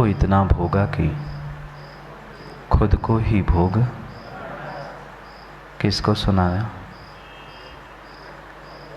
इतना भोगा कि खुद को ही भोग। किसको सुनाया?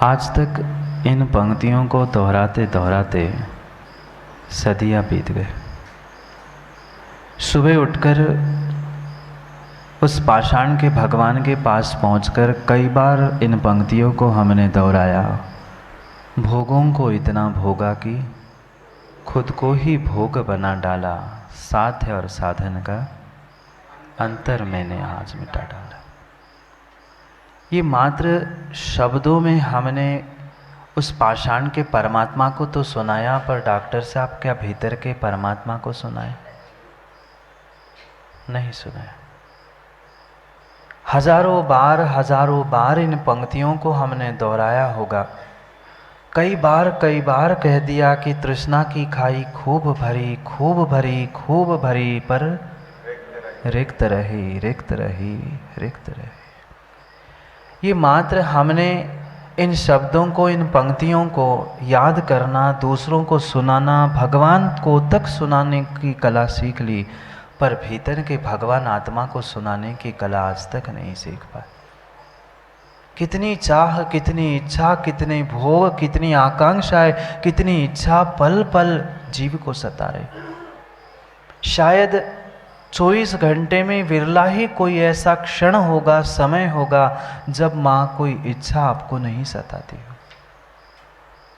आज तक इन पंक्तियों को दोहराते दोहराते सदियां बीत गए। सुबह उठकर उस पाषाण के भगवान के पास पहुंचकर कई बार इन पंक्तियों को हमने दोहराया। भोगों को इतना भोगा कि खुद को ही भोग बना डाला, साध्य और साधन का अंतर मैंने आज मिटा डाला। ये मात्र शब्दों में हमने उस पाषाण के परमात्मा को तो सुनाया, पर डॉक्टर साहब क्या भीतर के परमात्मा को सुनाए? नहीं सुनाया। हजारों बार इन पंक्तियों को हमने दोहराया होगा। कई बार कह दिया कि तृष्णा की खाई खूब भरी खूब भरी खूब भरी, पर रिक्त रही रिक्त रही रिक्त रही। ये मात्र हमने इन शब्दों को, इन पंक्तियों को याद करना, दूसरों को सुनाना, भगवान को तक सुनाने की कला सीख ली, पर भीतर के भगवान आत्मा को सुनाने की कला आज तक नहीं सीख पाए। कितनी चाह, कितनी इच्छा, कितने भोग, कितनी आकांक्षाएं, कितनी इच्छा पल पल जीव को सता रही। शायद 24 घंटे में विरला ही कोई ऐसा क्षण होगा, समय होगा, जब माँ कोई इच्छा आपको नहीं सताती हो।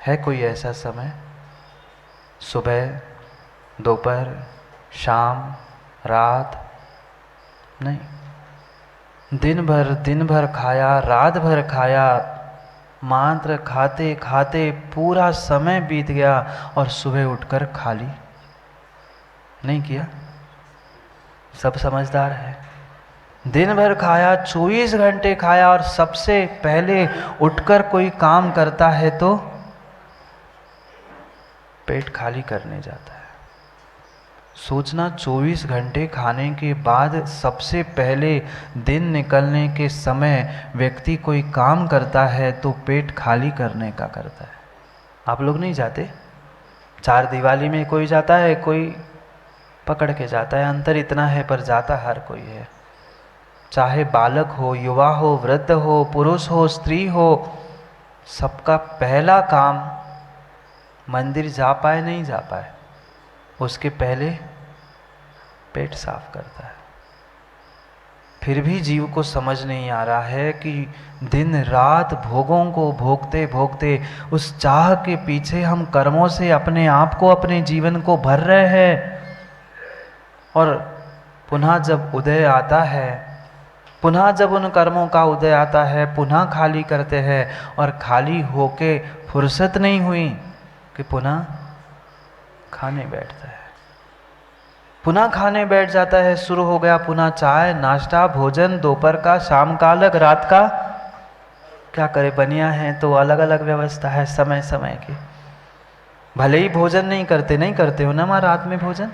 है कोई ऐसा समय? सुबह, दोपहर, शाम, रात? नहीं। दिन भर खाया, रात भर खाया, मात्र खाते खाते पूरा समय बीत गया और सुबह उठकर खाली नहीं किया। सब समझदार है। दिन भर खाया, 24 घंटे खाया, और सबसे पहले उठकर कोई काम करता है तो पेट खाली करने जाता है। सोचना, 24 घंटे खाने के बाद सबसे पहले दिन निकलने के समय व्यक्ति कोई काम करता है तो पेट खाली करने का करता है। आप लोग नहीं जाते? 4 दिवाली में कोई जाता है, कोई पकड़ के जाता है। अंतर इतना है, पर जाता हर कोई है। चाहे बालक हो, युवा हो, वृद्ध हो, पुरुष हो, स्त्री हो, सबका पहला काम, मंदिर जा पाए नहीं जा पाए, उसके पहले पेट साफ करता है। फिर भी जीव को समझ नहीं आ रहा है कि दिन रात भोगों को भोगते भोगते, उस चाह के पीछे हम कर्मों से अपने आप को, अपने जीवन को भर रहे हैं, और पुनः जब उदय आता है, पुनः जब उन कर्मों का उदय आता है, पुनः खाली करते हैं, और खाली होके फुर्सत नहीं हुई कि पुनः खाने बैठता है। पुनः खाने बैठ जाता है, शुरू हो गया पुनः चाय, नाश्ता, भोजन, दोपहर का, शाम का अलग, रात का। क्या करे, बनिया है तो अलग अलग व्यवस्था है समय समय की। भले ही भोजन नहीं करते हो ना माँ रात में भोजन,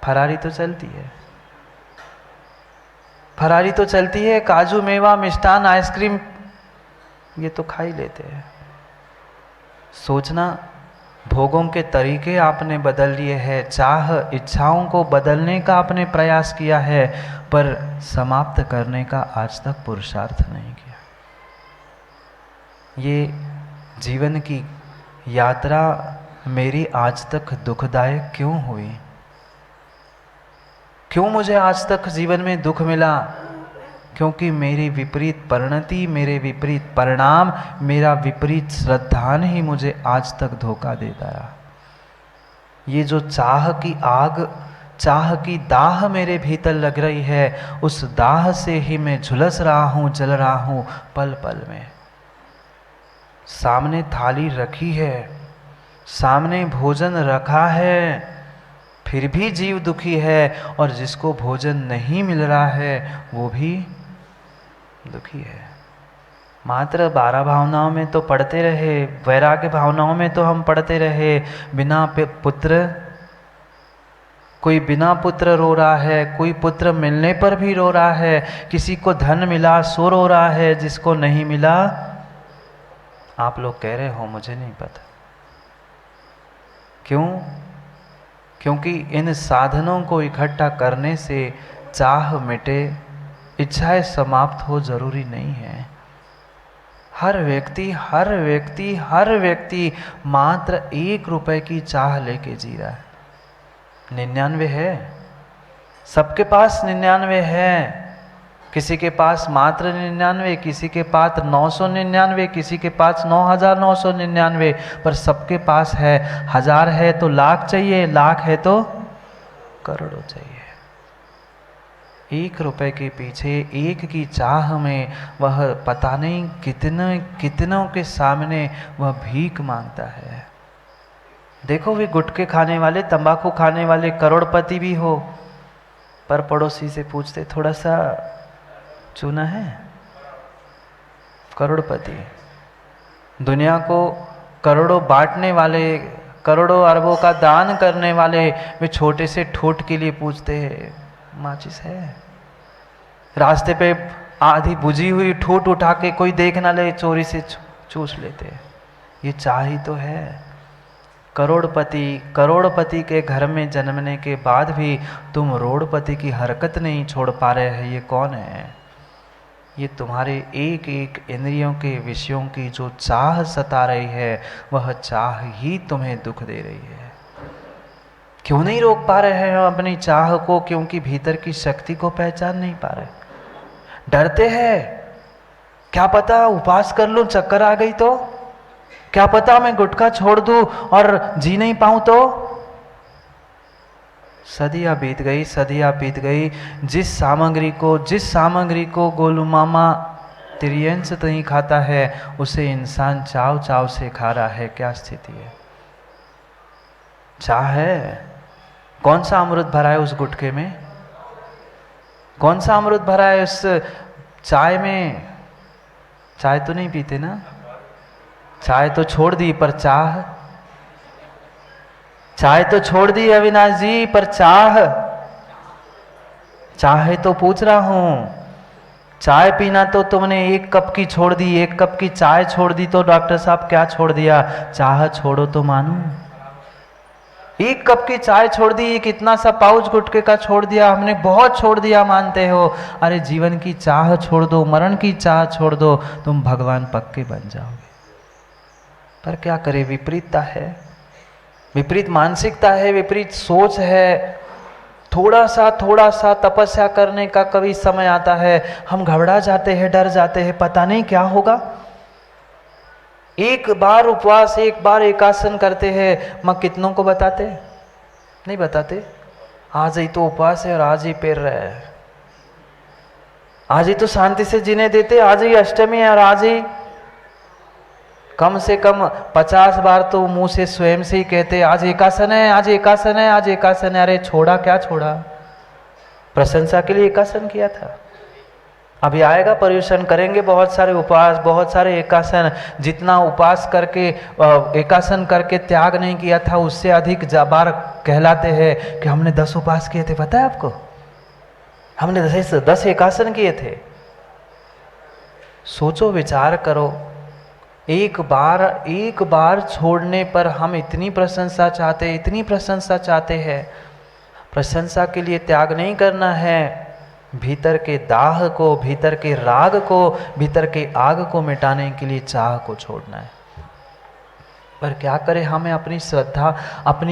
फरारी तो चलती है, फरारी तो चलती है। काजू, मेवा, मिष्टान, आइसक्रीम, ये तो खा ही लेते हैं। सोचना, भोगों के तरीके आपने बदल लिए हैं, चाह इच्छाओं को बदलने का आपने प्रयास किया है, पर समाप्त करने का आज तक पुरुषार्थ नहीं किया। ये जीवन की यात्रा मेरी आज तक दुखदायक क्यों हुई? क्यों मुझे आज तक जीवन में दुख मिला? क्योंकि मेरी विपरीत परिणति, मेरे विपरीत परिणाम, मेरा विपरीत श्रद्धान ही मुझे आज तक धोखा देता रहा। ये जो चाह की आग, चाह की दाह मेरे भीतर लग रही है, उस दाह से ही मैं झुलस रहा हूँ, जल रहा हूँ पल पल में। सामने थाली रखी है, सामने भोजन रखा है, फिर भी जीव दुखी है, और जिसको भोजन नहीं मिल रहा है वो भी दुखी है। मात्र 12 भावनाओं में तो पढ़ते रहे, वैराग्य भावनाओं में तो हम पढ़ते रहे, बिना पुत्र, कोई बिना पुत्र रो रहा है, कोई पुत्र मिलने पर भी रो रहा है, किसी को धन मिला सो रो रहा है, जिसको नहीं मिला, आप लोग कह रहे हो मुझे नहीं पता क्यों। क्योंकि इन साधनों को इकट्ठा करने से चाह मिटे, इच्छाएं समाप्त हो जरूरी नहीं है। हर व्यक्ति मात्र 1 रुपए की चाह लेके जी रहा है। 99 है, सबके पास 99 है। किसी के पास मात्र 99, किसी के पास 999, किसी के पास 9999, पर सबके पास है। 1000 है तो लाख चाहिए, लाख है तो करोड़ों चाहिए। 1 रुपए के पीछे, एक की चाह में वह पता नहीं कितनों के सामने वह भीख मांगता है। देखो, वे गुटखे खाने वाले, तंबाकू खाने वाले करोड़पति भी हो, पर पड़ोसी से पूछते थोड़ा सा चूना है, करोड़पति। दुनिया को करोड़ों बांटने वाले, करोड़ों अरबों का दान करने वाले, वे छोटे से ठोट के लिए पूछते हैं माचिस है। रास्ते पे आधी बुझी हुई ठोट उठा के कोई देख ना ले, चोरी से चूस लेते हैं। ये चाह ही तो है। करोड़पति के घर में जन्मने के बाद भी तुम रोड़पति की हरकत नहीं छोड़ पा रहे हैं। ये कौन है? ये तुम्हारे एक एक इंद्रियों के विषयों की जो चाह सता रही है, वह चाह ही तुम्हें दुख दे रही है। क्यों नहीं रोक पा रहे हैं हम अपनी चाह को? क्योंकि भीतर की शक्ति को पहचान नहीं पा रहे। डरते हैं, क्या पता उपवास कर लूं चक्कर आ गई तो, क्या पता मैं गुटखा छोड़ दूं और जी नहीं पाऊं तो। सदियां बीत गई। जिस सामग्री को गोलू मामा त्रियंश नहीं खाता है, उसे इंसान चाव चाव से खा रहा है। क्या स्थिति है? चाह है। कौन सा अमृत भरा है उस गुटखे में? कौन सा अमृत भरा है उस चाय में? चाय तो नहीं पीते ना, चाय तो छोड़ दी, पर चाय तो छोड़ दी अविनाश जी, पर चाहे तो पूछ रहा हूं। चाय पीना तो तुमने 1 कप की छोड़ दी, 1 कप की चाय छोड़ दी, तो डॉक्टर साहब क्या छोड़ दिया? चाह छोड़ो तो मानू। 1 कप की चाय छोड़ दी, ये कितना सा पाउच गुटखे का छोड़ दिया, हमने बहुत छोड़ दिया मानते हो। अरे जीवन की चाह छोड़ दो, मरण की चाह छोड़ दो, तुम भगवान पक्के बन जाओगे। पर क्या करे, विपरीतता है, विपरीत मानसिकता है, विपरीत सोच है। थोड़ा सा तपस्या करने का कभी समय आता है, हम घबरा जाते हैं, डर जाते हैं, पता नहीं क्या होगा। एक बार उपवास, एक बार एकासन करते हैं, मां कितनों को बताते? नहीं बताते। आज ही तो उपवास है और आज ही पैर रहा है, आज ही तो शांति से जीने देते, आज ही अष्टमी है और आज ही कम से कम 50 बार तो मुंह से स्वयं से ही कहते आज एकासन है, आज एकासन है, आज एकासन है। अरे छोड़ा, क्या छोड़ा? प्रशंसा के लिए एकासन किया था। अभी आएगा पर्यूषण, करेंगे बहुत सारे उपवास, बहुत सारे एकासन। जितना उपवास करके एकासन करके त्याग नहीं किया था, उससे अधिक बार कहलाते हैं कि हमने 10 उपवास किए थे। पता है आपको? हमने 10 एकासन किए थे। सोचो, विचार करो। एक बार छोड़ने पर हम इतनी प्रशंसा चाहते हैं। प्रशंसा के लिए त्याग नहीं करना है, भीतर के दाह को, भीतर के राग को, भीतर के आग को मिटाने के लिए चाह को छोड़ना है। पर क्या करें, हमें अपनी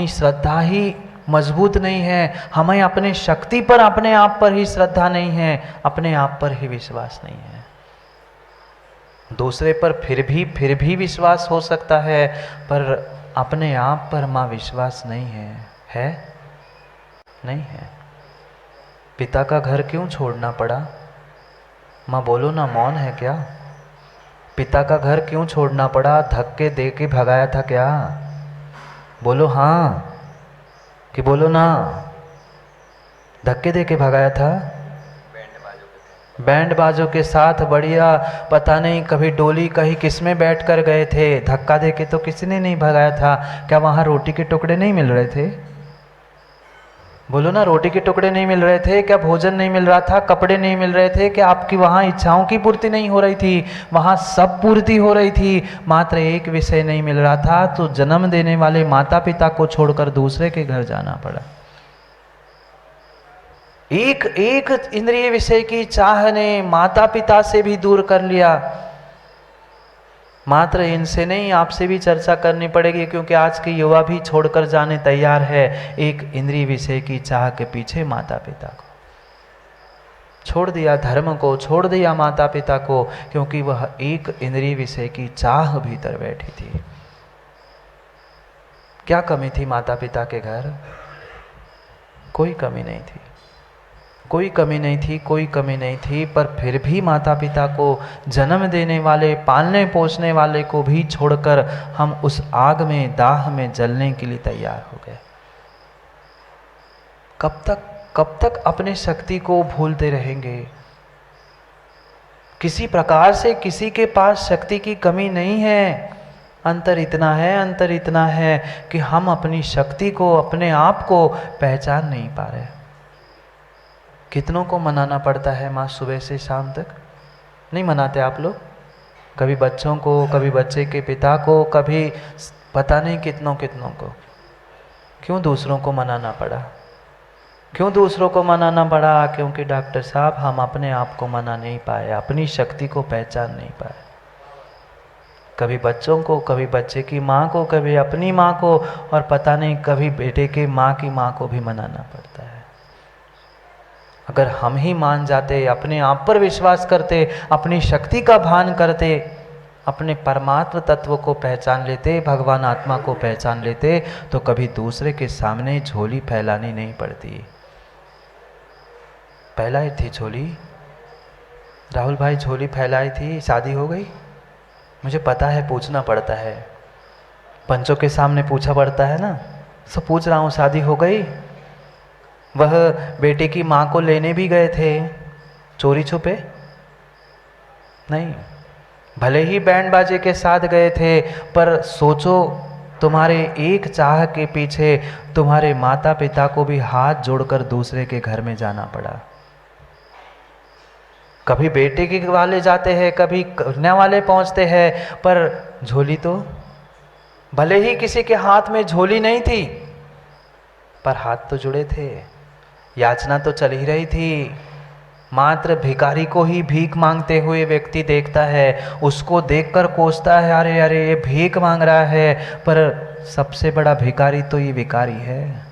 श्रद्धा ही मजबूत नहीं है। हमें अपने शक्ति पर, अपने आप पर ही श्रद्धा नहीं है, अपने आप पर ही विश्वास नहीं है। दूसरे पर फिर भी विश्वास हो सकता है, पर अपने आप पर मां विश्वास नहीं है, नहीं है। पिता का घर क्यों छोड़ना पड़ा? मां बोलो ना, मौन है क्या? पिता का घर क्यों छोड़ना पड़ा? धक्के दे के भगाया था क्या? बोलो हाँ कि बोलो ना। धक्के दे के भगाया था, बैंड बाजों के साथ बढ़िया। पता नहीं कभी डोली कहीं किस में बैठ कर गए थे, धक्का दे के तो किसी ने नहीं भगाया था। क्या वहाँ रोटी के टुकड़े नहीं मिल रहे थे? बोलो ना, रोटी के टुकड़े नहीं मिल रहे थे क्या? भोजन नहीं मिल रहा था? कपड़े नहीं मिल रहे थे क्या? आपकी वहाँ इच्छाओं की पूर्ति नहीं हो रही थी? वहाँ सब पूर्ति हो रही थी, मात्र एक विषय नहीं मिल रहा था, तो जन्म देने वाले माता पिता को छोड़कर दूसरे के घर जाना पड़ा। एक एक इंद्रिय विषय की चाह ने माता पिता से भी दूर कर लिया। मात्र इनसे नहीं, आपसे भी चर्चा करनी पड़ेगी, क्योंकि आज के युवा भी छोड़कर जाने तैयार है एक इंद्रिय विषय की चाह के पीछे माता पिता को। छोड़ दिया धर्म को, छोड़ दिया माता पिता को, क्योंकि वह एक इंद्रिय विषय की चाह भीतर बैठी थी। क्या कमी थी माता पिता के घर? कोई कमी नहीं थी, कोई कमी नहीं थी, कोई कमी नहीं थी, पर फिर भी माता पिता को जन्म देने वाले, पालने पोसने वाले को भी छोड़कर हम उस आग में, दाह में जलने के लिए तैयार हो गए। कब तक अपने शक्ति को भूलते रहेंगे? किसी प्रकार से किसी के पास शक्ति की कमी नहीं है। अंतर इतना है, अंतर इतना है कि हम अपनी शक्ति को, अपने आप को पहचान नहीं पा रहे। कितनों को मनाना पड़ता है माँ सुबह से शाम तक? नहीं मनाते आप लोग? कभी बच्चों को, कभी बच्चे के पिता को, कभी पता नहीं कितनों कितनों को। क्यों दूसरों को मनाना पड़ा? क्यों दूसरों को मनाना पड़ा? क्योंकि डॉक्टर साहब हम अपने आप को मना नहीं पाए, अपनी शक्ति को पहचान नहीं पाए। कभी बच्चों को, कभी बच्चे की माँ को, कभी अपनी माँ को, और पता नहीं कभी बेटे के माँ की माँ को भी मनाना पड़ता है। अगर हम ही मान जाते, अपने आप पर विश्वास करते, अपनी शक्ति का भान करते, अपने परमात्म तत्व को पहचान लेते, भगवान आत्मा को पहचान लेते, तो कभी दूसरे के सामने झोली फैलानी नहीं पड़ती। फैलाई थी झोली, राहुल भाई झोली फैलाई थी, शादी हो गई? मुझे पता है, पूछना पड़ता है, पंचों के सामने पूछा पड़ता है ना, सब पूछ रहा हूँ, शादी हो गई? वह बेटे की माँ को लेने भी गए थे, चोरी छुपे? नहीं, भले ही बैंड बाजे के साथ गए थे, पर सोचो, तुम्हारे एक चाह के पीछे तुम्हारे माता पिता को भी हाथ जोड़कर दूसरे के घर में जाना पड़ा। कभी बेटे के वाले जाते हैं, कभी कन्या वाले पहुंचते हैं, पर झोली तो, भले ही किसी के हाथ में झोली नहीं थी, पर हाथ तो जुड़े थे, याचना तो चल ही रही थी। मात्र भिखारी को ही भीख मांगते हुए व्यक्ति देखता है, उसको देखकर कोसता है, अरे अरे ये भीख मांग रहा है, पर सबसे बड़ा भिखारी तो ये विकारी है।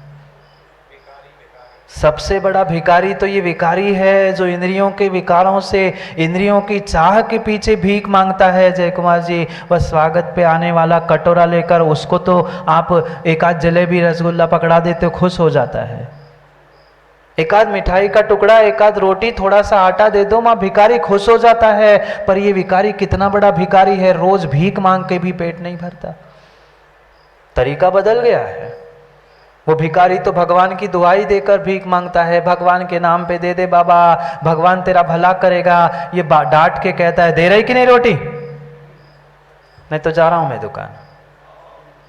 सबसे बड़ा भिखारी तो ये विकारी है, जो इंद्रियों के विकारों से, इंद्रियों की चाह के पीछे भीख मांगता है। जय कुमार जी, वह स्वागत पे आने वाला कटोरा लेकर, उसको तो आप एक आध जलेबी रसगुल्ला पकड़ा देते हो, खुश हो जाता है। एक आध मिठाई का टुकड़ा, एक आध रोटी, थोड़ा सा आटा दे दो, माँ भिखारी खुश हो जाता है। पर ये भिखारी कितना बड़ा भिखारी है, रोज भीख मांग के भी पेट नहीं भरता। तरीका बदल गया है। वो भिखारी तो भगवान की दुआई देकर भीख मांगता है, भगवान के नाम पे दे दे बाबा, भगवान तेरा भला करेगा। ये डांट के कहता है, दे रही कि नहीं रोटी? नहीं तो जा रहा हूं मैं दुकान।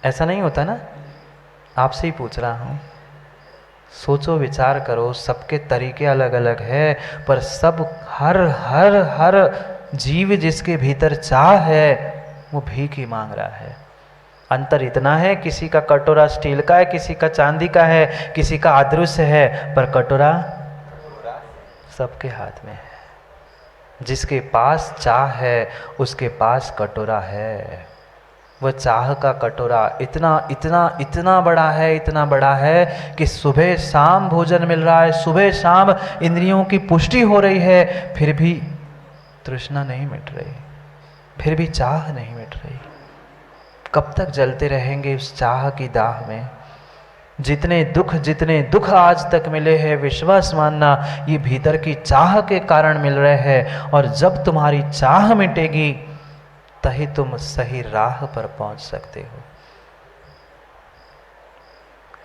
ऐसा नहीं होता ना? आपसे ही पूछ रहा हूं, सोचो, विचार करो। सबके तरीके अलग अलग है, पर सब हर हर हर जीव जिसके भीतर चाह है, वो भीख ही मांग रहा है। अंतर इतना है, किसी का कटोरा स्टील का है, किसी का चांदी का है, किसी का अदृश्य है, पर कटोरा सबके हाथ में है। जिसके पास चाह है, उसके पास कटोरा है। वह चाह का कटोरा इतना इतना इतना बड़ा है, इतना बड़ा है कि सुबह शाम भोजन मिल रहा है, सुबह शाम इंद्रियों की पुष्टि हो रही है, फिर भी तृष्णा नहीं मिट रही, फिर भी चाह नहीं मिट रही। कब तक जलते रहेंगे उस चाह की दाह में? जितने दुख आज तक मिले हैं, विश्वास मानना ये भीतर की चाह के कारण मिल रहे हैं। और जब तुम्हारी चाह मिटेगी, तभी तुम सही राह पर पहुंच सकते हो।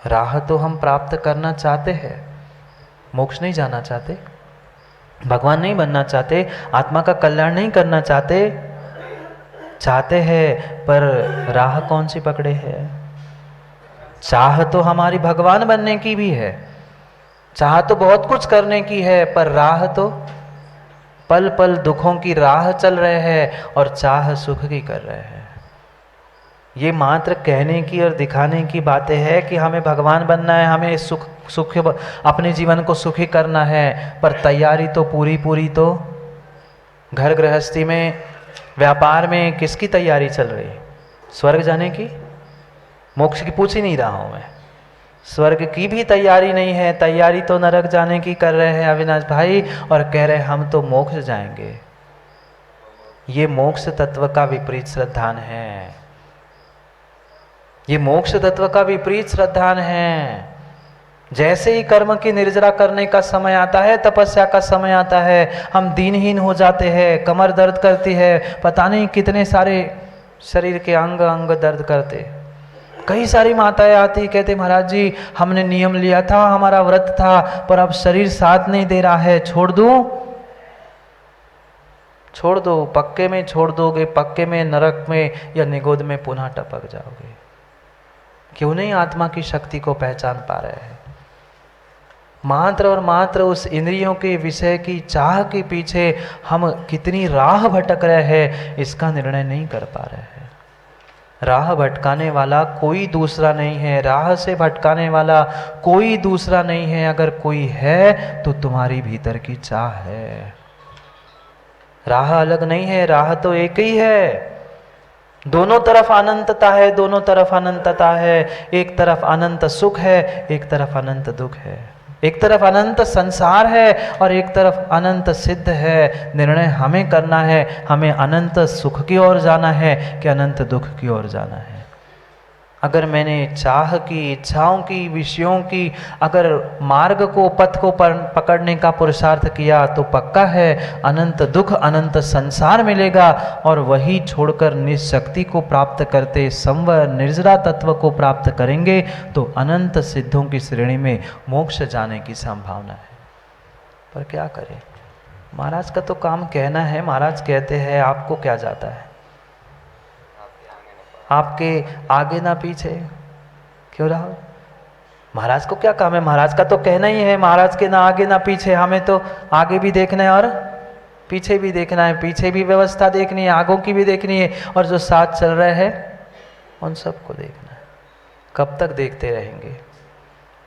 राह तो हम प्राप्त करना चाहते हैं, मोक्ष नहीं जाना चाहते, भगवान नहीं बनना चाहते, आत्मा का कल्याण नहीं करना चाहते हैं, पर राह कौन सी पकड़े है? चाह तो हमारी भगवान बनने की भी है, चाह तो बहुत कुछ करने की है, पर राह तो पल पल दुखों की राह चल रहे हैं और चाह सुख की कर रहे हैं। ये मात्र कहने की और दिखाने की बातें हैं कि हमें भगवान बनना है, हमें सुख अपने जीवन को सुखी करना है, पर तैयारी तो पूरी तो घर गृहस्थी में, व्यापार में किसकी तैयारी चल रही? स्वर्ग जाने की? मोक्ष की पूछ ही नहीं रहा हूं मैं। स्वर्ग की भी तैयारी नहीं है, तैयारी तो नरक जाने की कर रहे हैं अविनाश भाई, और कह रहे हैं हम तो मोक्ष जाएंगे। ये मोक्ष तत्व का विपरीत श्रद्धान है, ये मोक्ष तत्व का विपरीत श्रद्धान है। जैसे ही कर्म की निर्जरा करने का समय आता है, तपस्या का समय आता है, हम दीनहीन हो जाते हैं, कमर दर्द करती है, पता नहीं कितने सारे शरीर के अंग अंग दर्द करते। कई सारी माताएं आती कहते महाराज जी हमने नियम लिया था, हमारा व्रत था, पर अब शरीर साथ नहीं दे रहा है, छोड़ दूं? छोड़ दो, पक्के में छोड़ दोगे, पक्के में नरक में या निगोद में पुनः टपक जाओगे। क्यों नहीं आत्मा की शक्ति को पहचान पा रहे हैं? मात्र और मात्र उस इंद्रियों के विषय की चाह के पीछे हम कितनी राह भटक रहे हैं, इसका निर्णय नहीं कर पा रहे हैं। राह भटकाने वाला कोई दूसरा नहीं है, राह से भटकाने वाला कोई दूसरा नहीं है। अगर कोई है तो तुम्हारी भीतर की चाह है। राह अलग नहीं है, राह तो एक ही है। दोनों तरफ अनंतता है, दोनों तरफ अनंतता है। एक तरफ अनंत सुख है, एक तरफ अनंत दुख है। एक तरफ अनंत संसार है और एक तरफ अनंत सिद्ध है। निर्णय हमें करना है, हमें अनंत सुख की ओर जाना है कि अनंत दुख की ओर जाना है। अगर मैंने चाह की, इच्छाओं की, विषयों की अगर मार्ग को, पथ को पकड़ने का पुरुषार्थ किया तो पक्का है अनंत दुख, अनंत संसार मिलेगा। और वही छोड़कर निशक्ति को प्राप्त करते संवर निर्जरा तत्व को प्राप्त करेंगे तो अनंत सिद्धों की श्रेणी में मोक्ष जाने की संभावना है। पर क्या करें, महाराज का तो काम कहना है। महाराज कहते हैं आपको क्या जाता है, आपके आगे ना पीछे। क्यों राहुल, महाराज को क्या काम है? महाराज का तो कहना ही है, महाराज के ना आगे ना पीछे। हमें तो आगे भी देखना है और पीछे भी देखना है, पीछे भी व्यवस्था देखनी है, आगों की भी देखनी है, और जो साथ चल रहे हैं उन सबको देखना है। कब तक देखते रहेंगे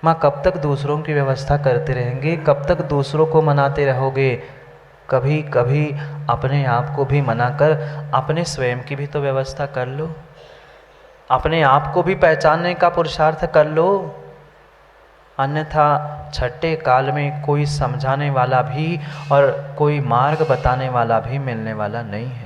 माँ? कब तक दूसरों की व्यवस्था करते रहेंगे? कब तक दूसरों को मनाते रहोगे? कभी कभी अपने आप को भी मनाकर अपने स्वयं की भी तो व्यवस्था कर लो, अपने आप को भी पहचानने का पुरुषार्थ कर लो। अन्यथा छठे काल में कोई समझाने वाला भी और कोई मार्ग बताने वाला भी मिलने वाला नहीं है।